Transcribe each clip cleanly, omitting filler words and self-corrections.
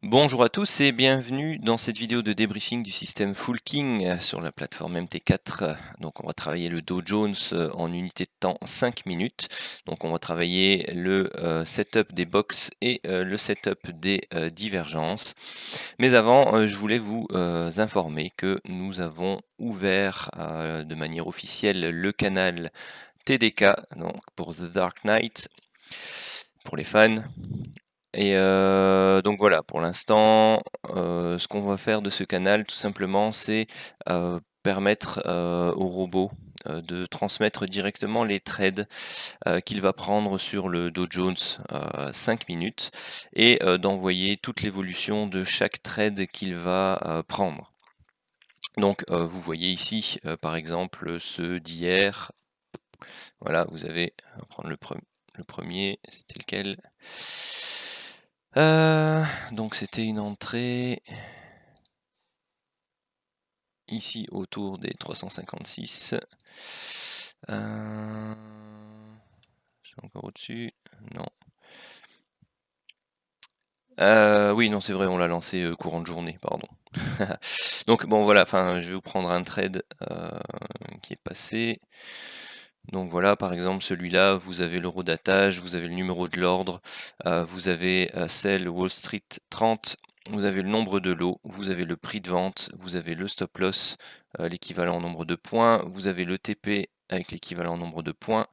Bonjour à tous et bienvenue dans cette vidéo de débriefing du système Fullking sur la plateforme MT4. Donc on va travailler le Dow Jones en unité de temps 5 minutes. Donc on va travailler le setup des box et le setup des divergences. Mais avant, je voulais vous informer que nous avons ouvert de manière officielle le canal TDK, donc pour The Dark Knight, pour les fans. Et donc voilà, pour l'instant, ce qu'on va faire de ce canal, tout simplement, c'est permettre au robot de transmettre directement les trades qu'il va prendre sur le Dow Jones 5 minutes et d'envoyer toute l'évolution de chaque trade qu'il va prendre. Donc vous voyez ici, par exemple, ceux d'hier. Voilà, vous avez, on va prendre le premier, c'était lequel? Donc c'était une entrée ici autour des 356. Je suis encore au-dessus. Non. Oui, non, c'est vrai, on l'a lancé courant de journée, pardon. Donc bon, voilà, enfin, je vais vous prendre un trade qui est passé. Donc voilà, par exemple, celui-là, vous avez l'euro datage, vous avez le numéro de l'ordre, vous avez celle Wall Street 30, vous avez le nombre de lots, vous avez le prix de vente, vous avez le stop loss, l'équivalent en nombre de points, vous avez le TP avec l'équivalent en nombre de points.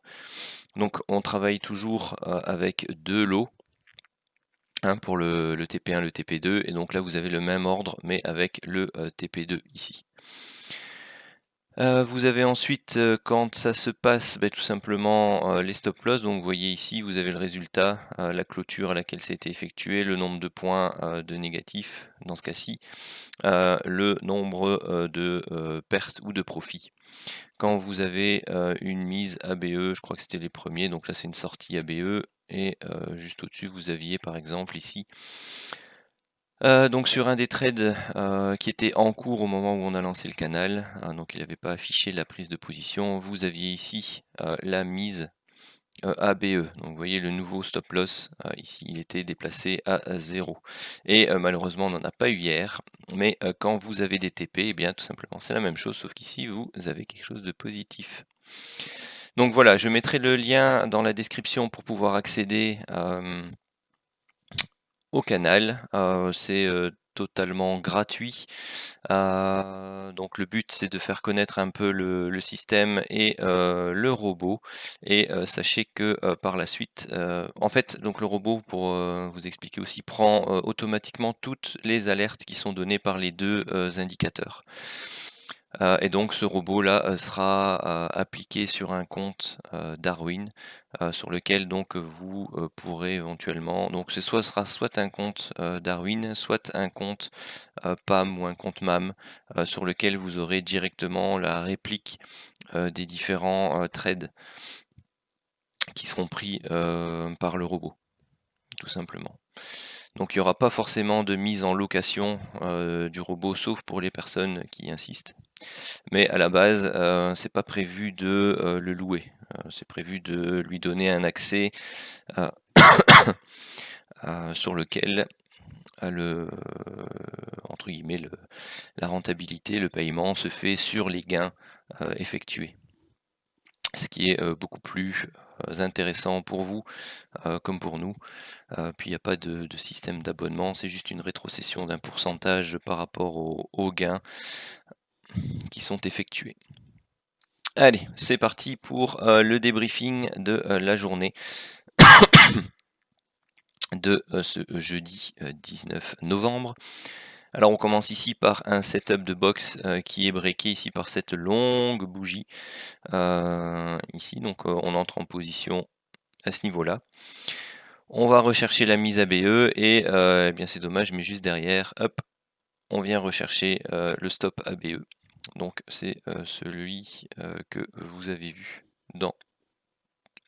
Donc on travaille toujours avec deux lots. Pour le TP1, le TP2, et donc là vous avez le même ordre mais avec le TP2 ici. Vous avez ensuite, quand ça se passe, tout simplement les stop loss. Donc vous voyez ici, vous avez le résultat, la clôture à laquelle ça a été effectué, le nombre de points de négatifs dans ce cas-ci, le nombre de pertes ou de profits. Quand vous avez une mise ABE, je crois que c'était les premiers, donc là c'est une sortie ABE, et juste au-dessus vous aviez par exemple ici donc sur un des trades qui était en cours au moment où on a lancé le canal, donc il n'avait pas affiché la prise de position, vous aviez ici la mise ABE. Donc vous voyez le nouveau stop loss, ici il était déplacé à 0. Et malheureusement on n'en a pas eu hier, mais quand vous avez des TP, eh bien tout simplement c'est la même chose, sauf qu'ici vous avez quelque chose de positif. Donc voilà, je mettrai le lien dans la description pour pouvoir accéder au canal. C'est totalement gratuit. Donc le but c'est de faire connaître un peu le système et le robot. Et sachez que par la suite, en fait, donc le robot, pour vous expliquer aussi, prend automatiquement toutes les alertes qui sont données par les deux indicateurs. Et donc ce robot-là sera appliqué sur un compte Darwin, sur lequel donc vous pourrez éventuellement, donc ce sera soit un compte Darwin, soit un compte PAM ou un compte MAM, sur lequel vous aurez directement la réplique des différents trades qui seront pris par le robot, tout simplement. Donc il n'y aura pas forcément de mise en location du robot, sauf pour les personnes qui insistent. Mais à la base, c'est pas prévu de le louer. C'est prévu de lui donner un accès sur lequel entre guillemets, la rentabilité, le paiement se fait sur les gains effectués. Ce qui est beaucoup plus intéressant pour vous comme pour nous. Puis il n'y a pas de système d'abonnement, c'est juste une rétrocession d'un pourcentage par rapport aux gains qui sont effectués. Allez, c'est parti pour le débriefing de la journée de ce jeudi 19 novembre. Alors on commence ici par un setup de box qui est breaké ici par cette longue bougie ici, donc on entre en position à ce niveau-là. On va rechercher la mise ABE et eh bien c'est dommage, mais juste derrière, hop, on vient rechercher le stop ABE. Donc c'est celui que vous avez vu dans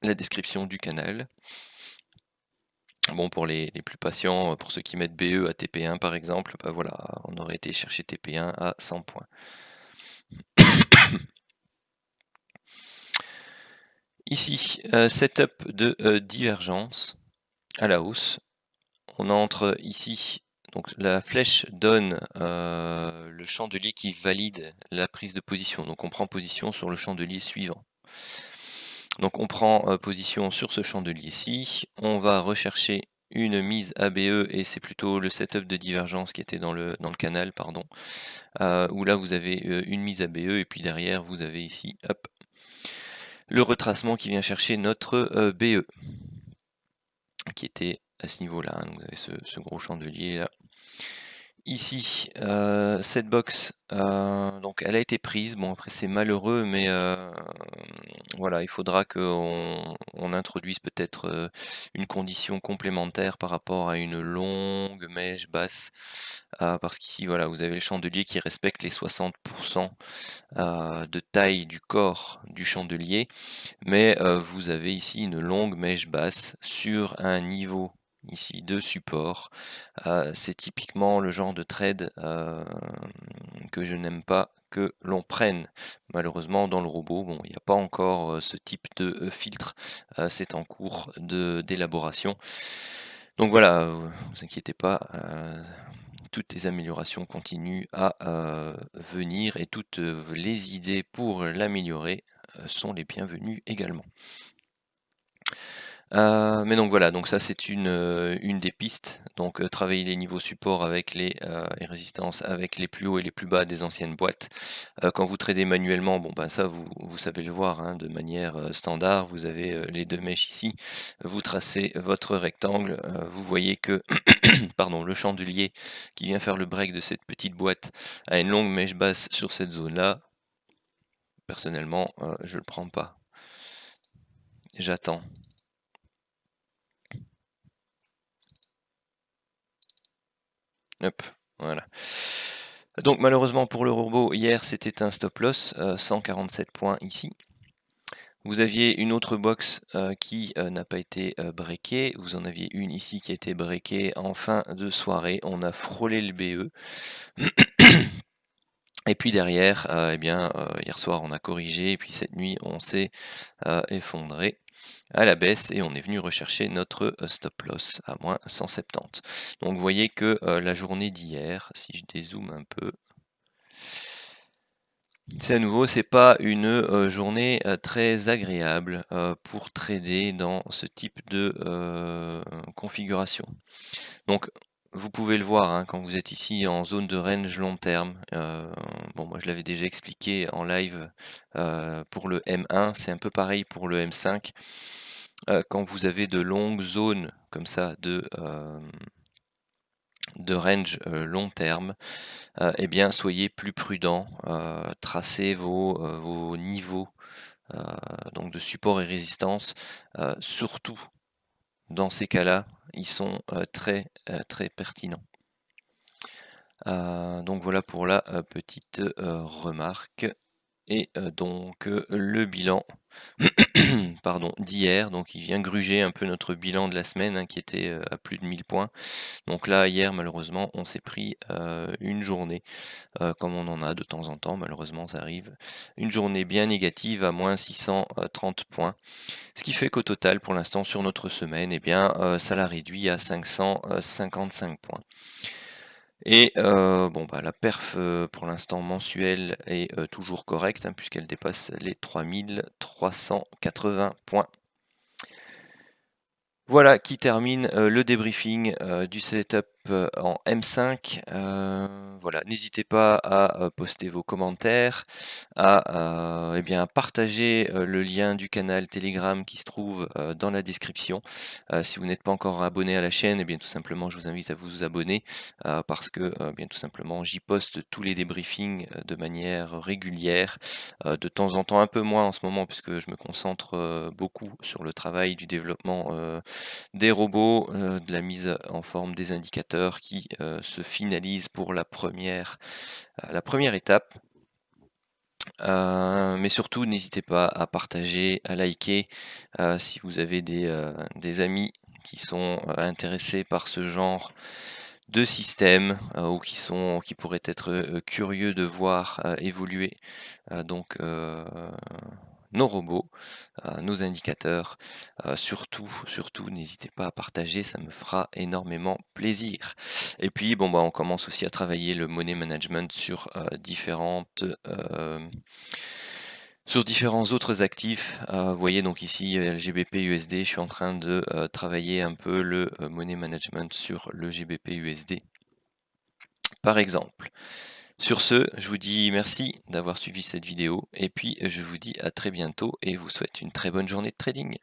la description du canal. Bon, pour les plus patients, pour ceux qui mettent BE à TP1 par exemple, voilà, on aurait été chercher TP1 à 100 points. Ici, setup de divergence à la hausse. On entre ici Donc la flèche donne le chandelier qui valide la prise de position. Donc on prend position sur le chandelier suivant. Donc on prend position sur ce chandelier-ci. On va rechercher une mise ABE et c'est plutôt le setup de divergence qui était dans le canal, pardon. Où là vous avez une mise ABE et puis derrière vous avez ici, hop, le retracement qui vient chercher notre BE qui était à ce niveau-là. Hein. Donc vous avez ce gros chandelier là. Ici, cette box, donc elle a été prise. Bon après c'est malheureux, mais voilà, il faudra qu'on introduise peut-être une condition complémentaire par rapport à une longue mèche basse, parce qu'ici voilà, vous avez le chandelier qui respecte les 60% de taille du corps du chandelier, mais vous avez ici une longue mèche basse sur un niveau ici de support. C'est typiquement le genre de trade que je n'aime pas que l'on prenne. Malheureusement dans le robot, bon, il n'y a pas encore ce type de filtre, c'est en cours d'élaboration. Donc voilà, vous inquiétez pas, toutes les améliorations continuent à venir et toutes les idées pour l'améliorer sont les bienvenues également. Mais donc voilà, donc ça c'est une des pistes. Donc travailler les niveaux support avec les et résistance avec les plus hauts et les plus bas des anciennes boîtes. Quand vous tradez manuellement, bon ben ça vous savez le voir hein, de manière standard. Vous avez les deux mèches ici. Vous tracez votre rectangle. Vous voyez que pardon, le chandelier qui vient faire le break de cette petite boîte a une longue mèche basse sur cette zone-là. Personnellement, je le prends pas. J'attends. Hop, voilà. Donc malheureusement pour le robot, hier c'était un stop loss, 147 points ici. Vous aviez une autre box qui n'a pas été breakée. Vous en aviez une ici qui a été breakée en fin de soirée. On a frôlé le BE. Et puis derrière, eh bien, hier soir on a corrigé. Et puis cette nuit on s'est effondré à la baisse et on est venu rechercher notre stop loss à moins 170. Donc vous voyez que la journée d'hier, si je dézoome un peu, c'est à nouveau, c'est pas une journée très agréable pour trader dans ce type de configuration. Donc vous pouvez le voir hein, quand vous êtes ici en zone de range long terme. Bon, moi je l'avais déjà expliqué en live pour le M1, c'est un peu pareil pour le M5. Quand vous avez de longues zones comme ça de range long terme, eh bien soyez plus prudent, tracez vos niveaux donc de support et résistance, surtout dans ces cas-là, ils sont très pertinents. Donc voilà pour la petite remarque. Et donc le bilan pardon, d'hier, donc il vient gruger un peu notre bilan de la semaine hein, qui était à plus de 1000 points. Donc là hier malheureusement on s'est pris une journée comme on en a de temps en temps, malheureusement ça arrive, une journée bien négative à moins 630 points, ce qui fait qu'au total pour l'instant sur notre semaine, eh bien, ça l'a réduit à 555 points. Et bon, bah, la perf pour l'instant mensuelle est toujours correcte hein, puisqu'elle dépasse les 3380 points. Voilà qui termine le débriefing du setup en M5. Voilà, n'hésitez pas à poster vos commentaires, à eh bien, partager le lien du canal Telegram qui se trouve dans la description. Si vous n'êtes pas encore abonné à la chaîne, eh bien, tout simplement, je vous invite à vous abonner parce que bien, tout simplement, j'y poste tous les débriefings de manière régulière. De temps en temps, un peu moins en ce moment puisque je me concentre beaucoup sur le travail du développement des robots, de la mise en forme des indicateurs qui se finalisent pour la première étape. Mais surtout, n'hésitez pas à partager, à liker si vous avez des amis qui sont intéressés par ce genre de système ou qui pourraient être curieux de voir évoluer. Donc nos robots, nos indicateurs. Surtout, n'hésitez pas à partager, ça me fera énormément plaisir. Et puis, bon, bah, on commence aussi à travailler le money management sur différents autres actifs. Vous voyez donc ici LGBP USD, je suis en train de travailler un peu le money management sur le GBP USD, par exemple. Sur ce, je vous dis merci d'avoir suivi cette vidéo et puis je vous dis à très bientôt et vous souhaite une très bonne journée de trading.